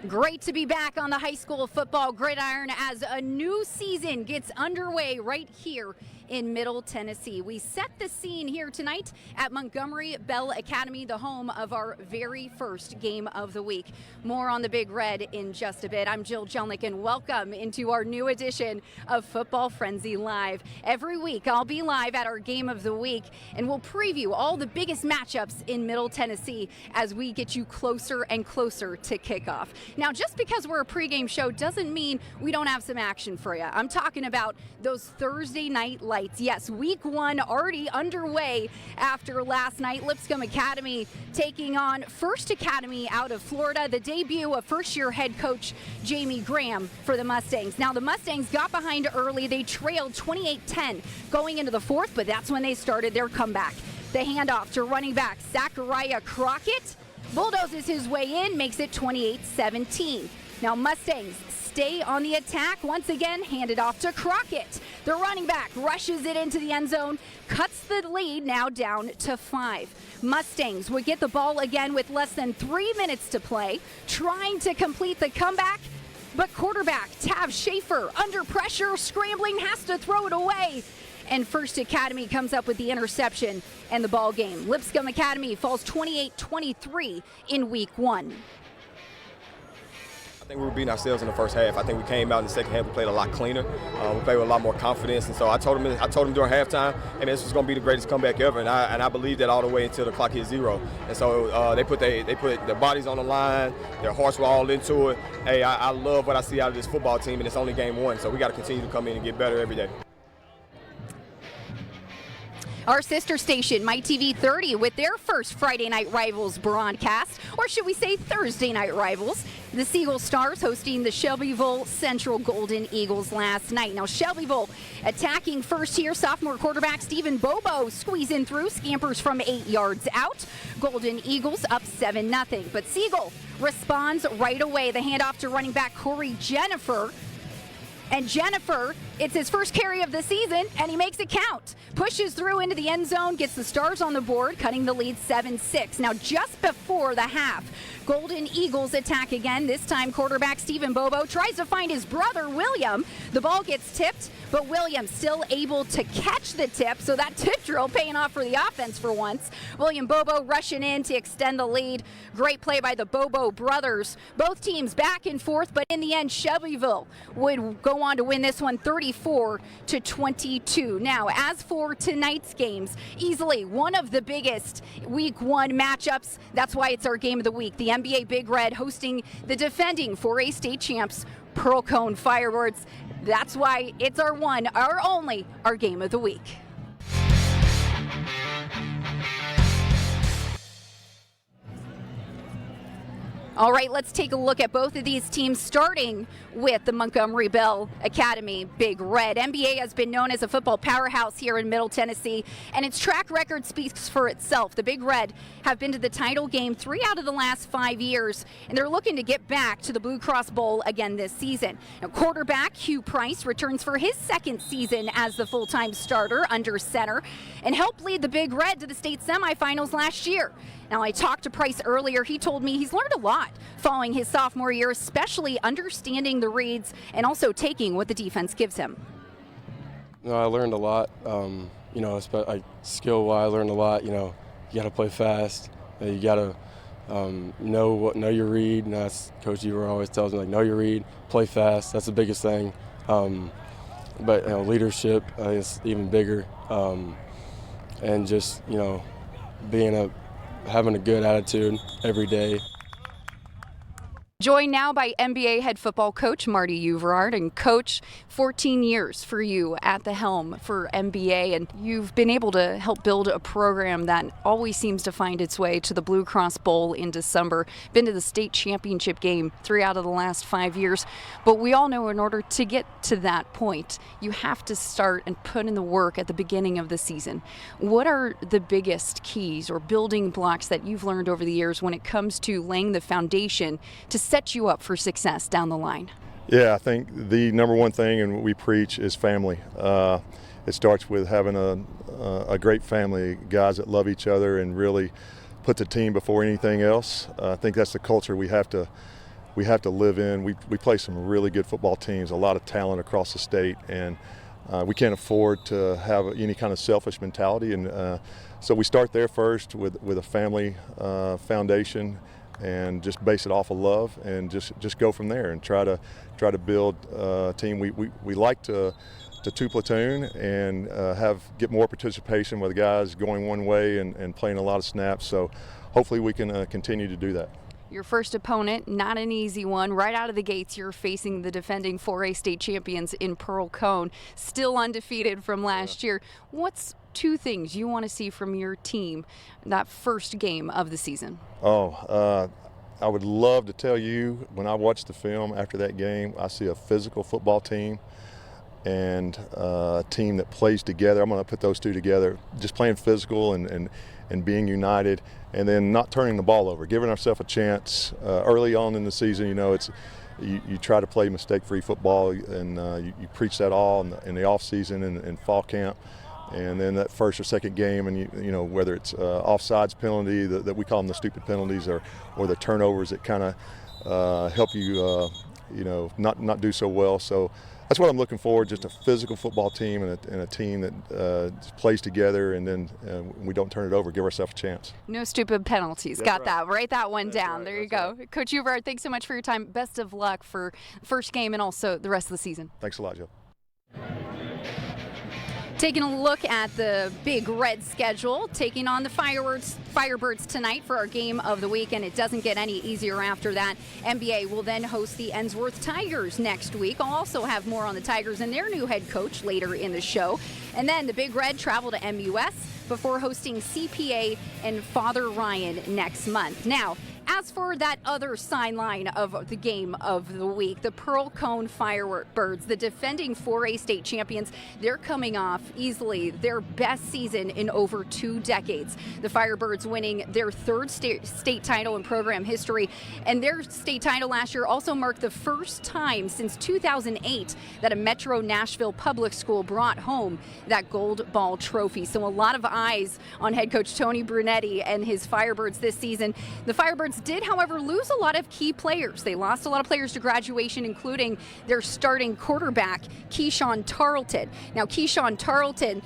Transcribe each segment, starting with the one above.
Great to be back on the high school football gridiron as a new season gets underway right here in Middle Tennessee. We set the scene here tonight at Montgomery Bell Academy, the home of our very first game of the week. More on the Big Red in just a bit. I'm Jill Jelnick, and welcome into our new edition of Football Frenzy Live. Every week I'll be live at our game of the week, and we'll preview all the biggest matchups in Middle Tennessee as we get you closer and closer to kickoff. Now, just because we're a pregame show doesn't mean we don't have some action for you. I'm talking about those Thursday night lights. Yes, week one already underway after last night. Lipscomb Academy taking on First Academy out of Florida. The debut of first-year head coach Jamie Graham for the Mustangs. Now, the Mustangs got behind early. They trailed 28-10 going into the fourth, but that's when they started their comeback. The handoff to running back Zachariah Crockett bulldozes his way in, makes it 28-17. Now, Mustangs stay on the attack. Once again, handed off to Crockett. The running back rushes it into the end zone, cuts the lead now down to 5. Mustangs would get the ball again with less than 3 minutes to play, trying to complete the comeback, but quarterback Tav Schaefer under pressure, scrambling, has to throw it away. And First Academy comes up with the interception and the ball game. Lipscomb Academy falls 28-23 in week one. I think we were beating ourselves in the first half. I think we came out in the second half, we played a lot cleaner. We played with a lot more confidence. And so I told him during halftime, hey man, this was going to be the greatest comeback ever. And I believed that all the way until the clock hit 0. And so they put their bodies on the line, their hearts were all into it. Hey, I love what I see out of this football team, and it's only game one. So we got to continue to come in and get better every day. Our sister station, MyTV 30, with their first Friday Night Rivals broadcast, or should we say Thursday Night Rivals. The Seagull Stars hosting the Shelbyville Central Golden Eagles last night. Now, Shelbyville attacking first here. Sophomore quarterback Stephen Bobo squeezing through, scampers from 8 yards out. Golden Eagles up 7-0. But Seagull responds right away. The handoff to running back Corey Jennifer. And Jennifer, it's his first carry of the season, and he makes it count. Pushes through into the end zone, gets the Stars on the board, cutting the lead 7-6. Now, just before the half, Golden Eagles attack again. This time, quarterback Stephen Bobo tries to find his brother, William. The ball gets tipped, but William still able to catch the tip, so that tip drill paying off for the offense for once. William Bobo rushing in to extend the lead. Great play by the Bobo brothers. Both teams back and forth, but in the end, Shelbyville would go on to win this one 34-22. Now, as for tonight's games, easily one of the biggest week one matchups. That's why it's our game of the week. The NBA Big Red hosting the defending 4A state champs, Pearl-Cohn Firebirds. That's why it's our one, our only, our game of the week. All right, let's take a look at both of these teams, starting with the Montgomery Bell Academy Big Red. NBA has been known as a football powerhouse here in Middle Tennessee, and its track record speaks for itself. The Big Red have been to the title game 3 out of the last 5 years, and they're looking to get back to the Blue Cross Bowl again this season. Now, quarterback Hugh Price returns for his second season as the full-time starter under center and helped lead the Big Red to the state semifinals last year. Now, I talked to Price earlier. He told me he's learned a lot following his sophomore year, especially understanding the reads and also taking what the defense gives him. No, I learned a lot. Skill-wise, I learned a lot. You got to play fast. You got to know your read. And that's Coach Eber always tells me, know your read, play fast. That's the biggest thing. But leadership is even bigger, and just having a good attitude every day. Joined now by NBA head football coach Marty Uverard. And Coach, 14 years for you at the helm for NBA, and you've been able to help build a program that always seems to find its way to the Blue Cross Bowl in December. Been to the state championship game 3 out of the last 5 years. But we all know in order to get to that point, you have to start and put in the work at the beginning of the season. What are the biggest keys or building blocks that you've learned over the years when it comes to laying the foundation to set you up for success down the line? Yeah, I think the number one thing, and what we preach, is family. It starts with having a great family, guys that love each other and really put the team before anything else. I think that's the culture we have to we have to live in. We play some really good football teams, a lot of talent across the state, and we can't afford to have any kind of selfish mentality. And so we start there first with a family foundation, and just base it off of love, and just go from there and try to build a team. We like to two platoon and get more participation with the guys going one way and playing a lot of snaps. So hopefully we can continue to do that. Your first opponent, not an easy one. Right out of the gates, you're facing the defending 4A state champions in Pearl-Cohn, still undefeated from last year. What's two things you want to see from your team that first game of the season? I would love to tell you, when I watch the film after that game, I see a physical football team and a team that plays together. I'm going to put those two together, just playing physical and being united, and then not turning the ball over, giving ourselves a chance early on in the season. You know, you try to play mistake-free football, and you preach that all in the off season and fall camp. And then that first or second game, and you know, whether it's offsides penalty that we call them the stupid penalties, or the turnovers that kind of help you you know, not do so well. So that's what I'm looking for, just a physical football team and a team that plays together, and then we don't turn it over, give ourselves a chance. No stupid penalties. That's Got right. that. Write that one That's down. right. There you That's go. Coach Hubert, thanks so much for your time. Best of luck for first game and also the rest of the season. Thanks a lot, Joe. Taking a look at the Big Red schedule, taking on the Firebirds tonight for our game of the week, and it doesn't get any easier after that. NBA will then host the Ensworth Tigers next week. I'll also have more on the Tigers and their new head coach later in the show. And then the Big Red travel to MUS before hosting CPA and Father Ryan next month. Now, as for that other sideline of the game of the week, the Pearl-Cohn Firebirds, the defending 4A state champions, they're coming off easily their best season in over 2 decades. The Firebirds winning their third state title in program history, and their state title last year also marked the first time since 2008 that a Metro Nashville public school brought home that gold ball trophy. So a lot of eyes on head coach Tony Brunetti and his Firebirds this season. The Firebirds did, however, lose a lot of key players. They lost a lot of players to graduation, including their starting quarterback, Keyshawn Tarleton. Now, Keyshawn Tarleton,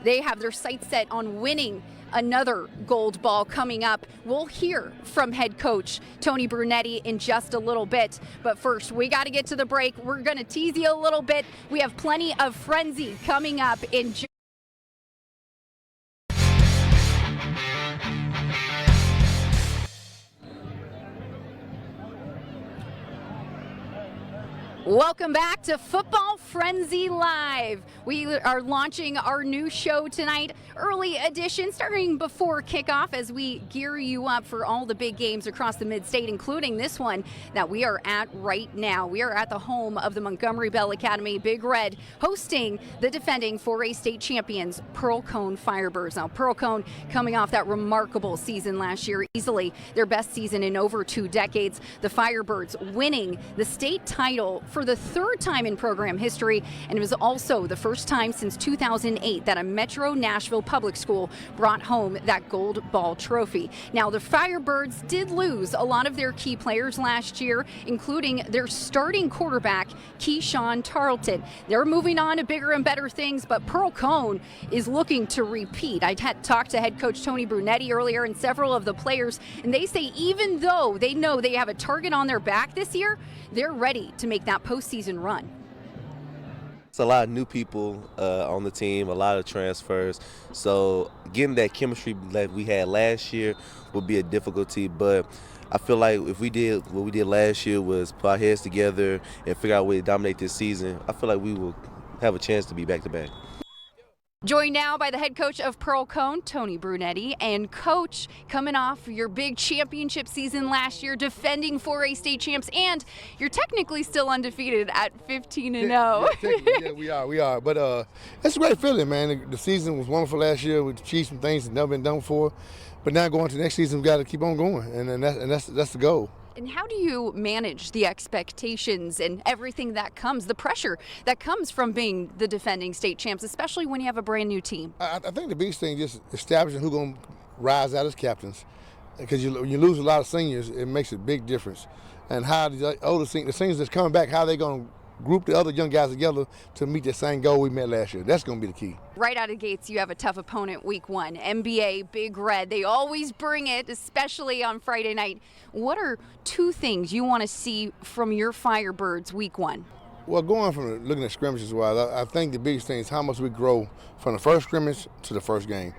they have their sights set on winning another gold ball coming up. We'll hear from head coach Tony Brunetti in just a little bit. But first, we got to get to the break. We're going to tease you a little bit. We have plenty of frenzy coming up in Welcome back to Football Frenzy Live. We are launching our new show tonight, early edition, starting before kickoff as we gear you up for all the big games across the mid-state, including this one that we are at right now. We are at the home of the Montgomery Bell Academy Big Red, hosting the defending 4A state champions, Pearl-Cohn Firebirds. Now, Pearl-Cohn coming off that remarkable season last year, easily their best season in over 2 decades. The Firebirds winning the state title for the third time in program history, and it was also the first time since 2008 that a Metro Nashville public school brought home that gold ball trophy. Now, the Firebirds did lose a lot of their key players last year, including their starting quarterback, Keyshawn Tarleton. They're moving on to bigger and better things, but Pearl-Cohn is looking to repeat. I had talked to head coach Tony Brunetti earlier and several of the players, and they say even though they know they have a target on their back this year, they're ready to make that postseason run. It's a lot of new people on the team, a lot of transfers. So getting that chemistry that we had last year would be a difficulty. But I feel like if we did what we did last year was put our heads together and figure out a way to dominate this season, I feel like we will have a chance to be back-to-back. Joined now by the head coach of Pearl-Cohn, Tony Brunetti. And coach, coming off your big championship season last year, defending 4A state champs, and you're technically still undefeated at 15-0. Yeah, we are. But it's a great feeling, man. The season was wonderful last year. We achieved some things that never been done before. But now going to the next season, we've got to keep on going, and that's the goal. And how do you manage the expectations and everything that comes, the pressure that comes from being the defending state champs, especially when you have a brand new team? I think the biggest thing is just establishing who's going to rise out as captains. Because you lose a lot of seniors, it makes a big difference. and how the seniors that's coming back, how they're going to group the other young guys together to meet the same goal we met last year. That's going to be the key. Right out of the gates, you have a tough opponent week 1, NBA, Big Red. They always bring it, especially on Friday night. What are 2 things you want to see from your Firebirds week 1? Well, going from looking at scrimmages wise, I think the biggest thing is how much we grow from the first scrimmage to the first game,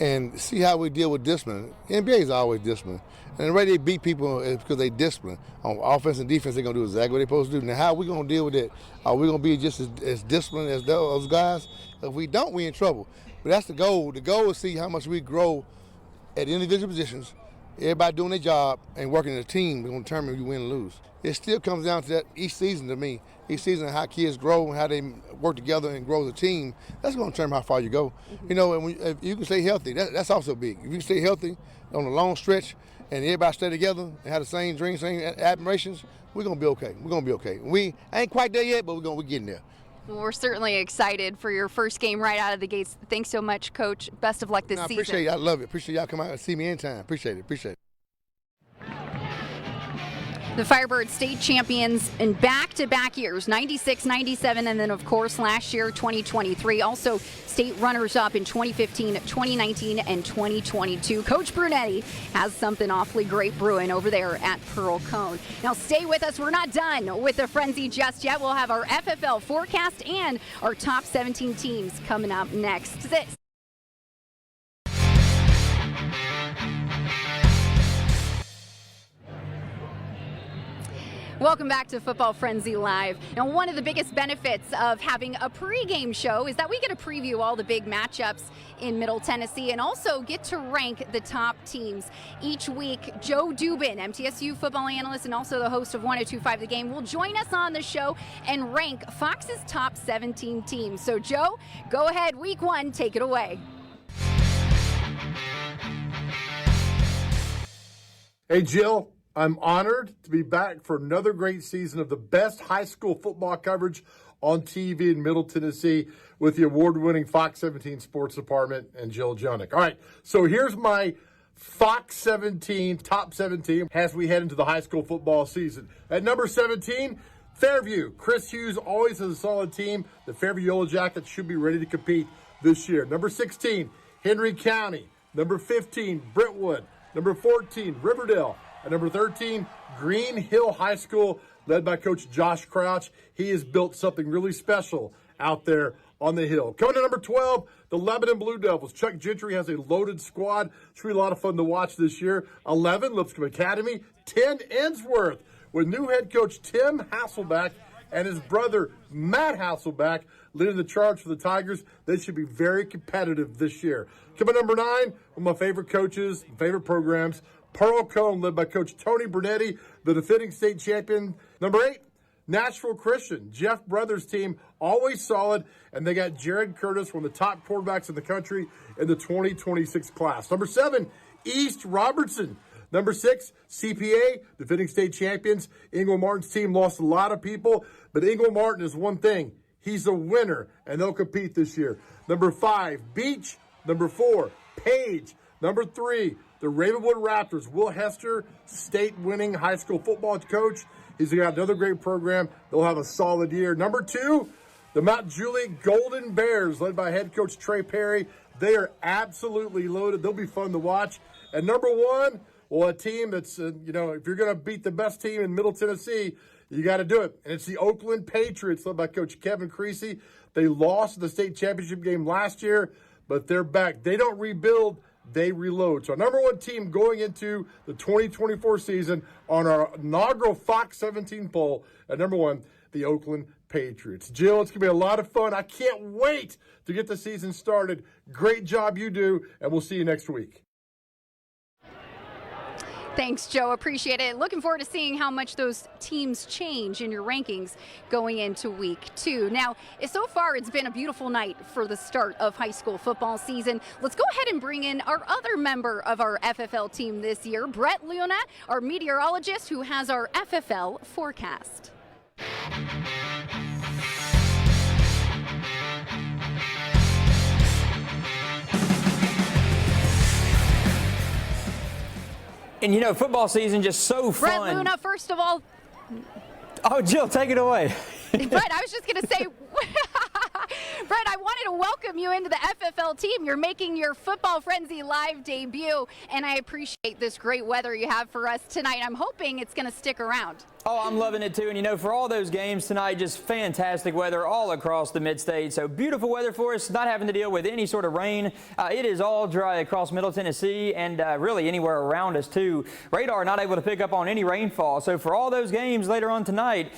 and see how we deal with discipline. The NBA is always discipline, and the way they beat people is because they discipline. On offense and defense, they're going to do exactly what they're supposed to do. Now, how are we going to deal with that? Are we going to be just as disciplined as those guys? If we don't, we're in trouble. But that's the goal. The goal is to see how much we grow at individual positions, everybody doing their job and working as a team is going to determine if you win or lose. It still comes down to that each season to me. Each season, how kids grow and how they work together and grow as a team, that's going to determine how far you go. You know, and if you can stay healthy, that's also big. If you can stay healthy on a long stretch and everybody stay together and have the same dreams, same admirations, we're going to be okay. We're going to be okay. We ain't quite there yet, but we're getting there. Well, we're certainly excited for your first game right out of the gates. Thanks so much, Coach. Best of luck this season. I appreciate it. I love it. Appreciate y'all come out and see me anytime. Appreciate it. The Firebirds state champions in back-to-back years, 96, 97, and then, of course, last year, 2023. Also, state runners-up in 2015, 2019, and 2022. Coach Brunetti has something awfully great brewing over there at Pearl-Cohn. Now, stay with us. We're not done with the frenzy just yet. We'll have our FFL forecast and our top 17 teams coming up next. Welcome back to Football Frenzy Live. Now, one of the biggest benefits of having a pregame show is that we get to preview all the big matchups in Middle Tennessee and also get to rank the top teams. Each week, Joe Dubin, MTSU football analyst and also the host of 102.5 The Game, will join us on the show and rank Fox's top 17 teams. So, Joe, go ahead. Week 1, take it away. Hey, Jill. I'm honored to be back for another great season of the best high school football coverage on TV in Middle Tennessee with the award-winning Fox 17 Sports Department and Jill Jonick. All right, so here's my Fox 17, top 17 as we head into the high school football season. At number 17, Fairview. Chris Hughes always has a solid team. The Fairview Yellow Jackets should be ready to compete this year. Number 16, Henry County. Number 15, Brentwood. Number 14, Riverdale. At number 13, Green Hill High School, led by Coach Josh Crouch. He has built something really special out there on the hill. Coming to number 12, the Lebanon Blue Devils. Chuck Gentry has a loaded squad. Should be a lot of fun to watch this year. 11, Lipscomb Academy. 10, Ensworth, with new head coach Tim Hasselback and his brother Matt Hasselback leading the charge for the Tigers. They should be very competitive this year. Coming number 9, one of my favorite coaches, favorite programs, Pearl-Cohn, led by Coach Tony Brunetti, the defending state champion. Number 8, Nashville Christian. Jeff Brothers' team, always solid, and they got Jared Curtis, one of the top quarterbacks in the country in the 2026 class. Number 7, East Robertson. Number 6, CPA, defending state champions. Ingle Martin's team lost a lot of people, but Ingle Martin is one thing. He's a winner, and they'll compete this year. Number 5, Beach. Number 4, Page. Number 3, the Ravenwood Raptors. Will Hester, state-winning high school football coach. He's got another great program. They'll have a solid year. Number 2, the Mount Juliet Golden Bears, led by head coach Trey Perry. They are absolutely loaded. They'll be fun to watch. And number 1, well, a team that's, if you're going to beat the best team in Middle Tennessee, you got to do it. And it's the Oakland Patriots, led by Coach Kevin Creasy. They lost the state championship game last year, but they're back. They don't rebuild. They reload. So our number 1 team going into the 2024 season on our inaugural Fox 17 poll at number 1, the Oakland Patriots. Jill, it's going to be a lot of fun. I can't wait to get the season started. Great job you do, and we'll see you next week. Thanks, Joe. Appreciate it. Looking forward to seeing how much those teams change in your rankings going into week 2. Now, so far, it's been a beautiful night for the start of high school football season. Let's go ahead and bring in our other member of our FFL team this year, Brett Luna, our meteorologist who has our FFL forecast. And, you know, football season just so fun. Brett Luna, first of all. Oh, Jill, take it away. Brett, I was just going to say, Brett, I wanted to welcome you into the FFL team. You're making your Football Frenzy Live debut, and I appreciate this great weather you have for us tonight. I'm hoping it's going to stick around. Oh, I'm loving it too. And, you know, for all those games tonight, just fantastic weather all across the mid-state. So beautiful weather for us, not having to deal with any sort of rain. It is all dry across Middle Tennessee and really anywhere around us too. Radar not able to pick up on any rainfall. So for all those games later on tonight,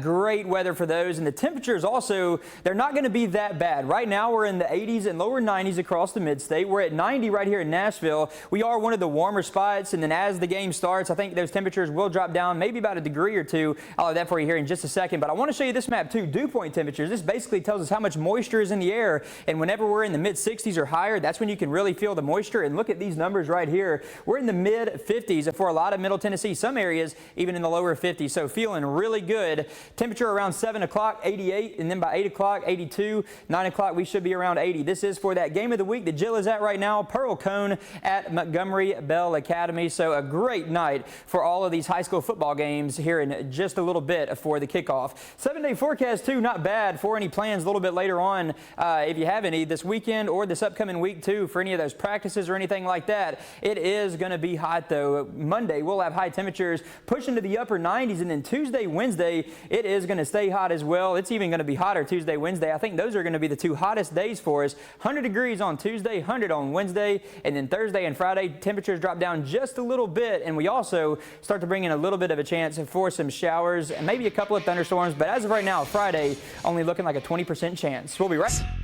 great weather for those. And the temperatures also, they're not going to be that bad. Right now we're in the 80s and lower 90s across the mid-state. We're at 90 right here in Nashville. We are one of the warmer spots. And then as the game starts, I think those temperatures will drop down maybe about a degree or two. I'll have that for you here in just a second, but I want to show you this map too. Dew point temperatures. This basically tells us how much moisture is in the air, and whenever we're in the mid 60s or higher, that's when you can really feel the moisture. And look at these numbers right here. We're in the mid 50s for a lot of Middle Tennessee, some areas even in the lower 50s, so feeling really good. Temperature around 7 o'clock, 88, and then by 8 o'clock, 82. 9 o'clock, we should be around 80. This is for that game of the week that Jill is at right now, Pearl-Cohn at Montgomery Bell Academy. So a great night for all of these high school football games here in just a little bit for the kickoff. 7-day forecast too, not bad for any plans a little bit later on if you have any this weekend or this upcoming week too for any of those practices or anything like that. It is going to be hot though. Monday we'll have high temperatures pushing to the upper 90s, and then Tuesday, Wednesday it is going to stay hot as well. It's even going to be hotter Tuesday, Wednesday. I think those are going to be the two hottest days for us. 100 degrees on Tuesday, 100 on Wednesday, and then Thursday and Friday temperatures drop down just a little bit, and we also start to bring in a little bit of a chance for some showers and maybe a couple of thunderstorms. But as of right now, Friday only looking like a 20% chance. We'll be right back.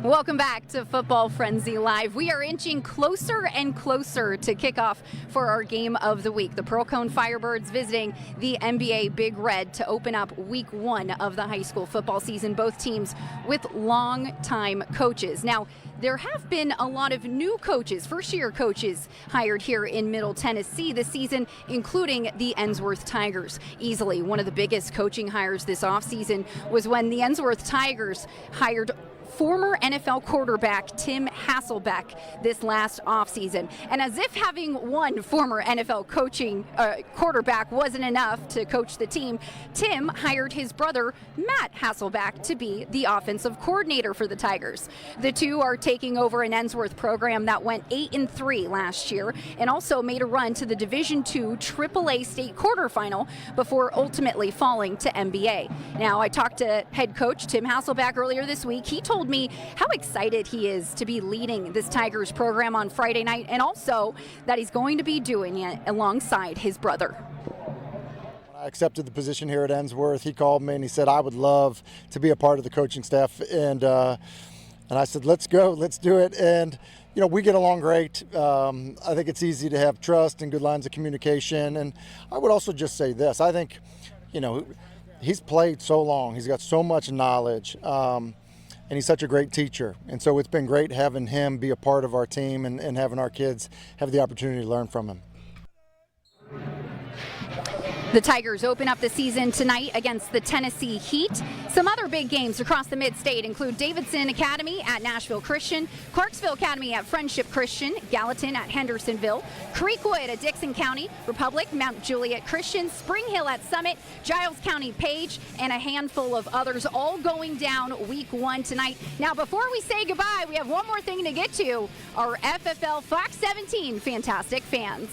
Welcome back to Football Frenzy Live. We are inching closer and closer to kickoff for our game of the week. The Pearl-Cohn Firebirds visiting the NBA Big Red to open up week 1 of the high school football season. Both teams with long-time coaches. Now, there have been a lot of new coaches, first-year coaches hired here in Middle Tennessee this season, including the Ensworth Tigers. Easily one of the biggest coaching hires this offseason was when the Ensworth Tigers hired former NFL quarterback Tim Hasselbeck this last offseason. And as if having one former NFL quarterback wasn't enough to coach the team, Tim hired his brother Matt Hasselbeck to be the offensive coordinator for the Tigers. The two are taking over an Ensworth program that went 8-3 last year and also made a run to the Division II AAA state quarterfinal before ultimately falling to NBA. Now, I talked to head coach Tim Hasselbeck earlier this week. He told me how excited he is to be leading this Tigers program on Friday night, and also that he's going to be doing it alongside his brother. When I accepted the position here at Ensworth, he called me and he said, I would love to be a part of the coaching staff. And I said, let's go, let's do it. And you know, we get along great. I think it's easy to have trust and good lines of communication. And I would also just say this. I think, you know, he's played so long. He's got so much knowledge. And he's such a great teacher. And so it's been great having him be a part of our team and having our kids have the opportunity to learn from him. The Tigers open up the season tonight against the Tennessee Heat. Some other big games across the mid-state include Davidson Academy at Nashville Christian, Clarksville Academy at Friendship Christian, Gallatin at Hendersonville, Creekwood at Dickson County, Republic, Mount Juliet Christian, Spring Hill at Summit, Giles County Page, and a handful of others all going down week 1 tonight. Now, before we say goodbye, we have one more thing to get to, our FFL Fox 17 Fantastic Fans.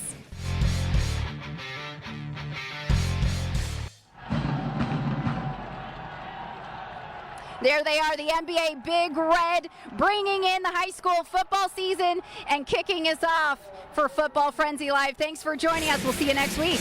There they are, the NBA Big Red, bringing in the high school football season and kicking us off for Football Frenzy Live. Thanks for joining us. We'll see you next week.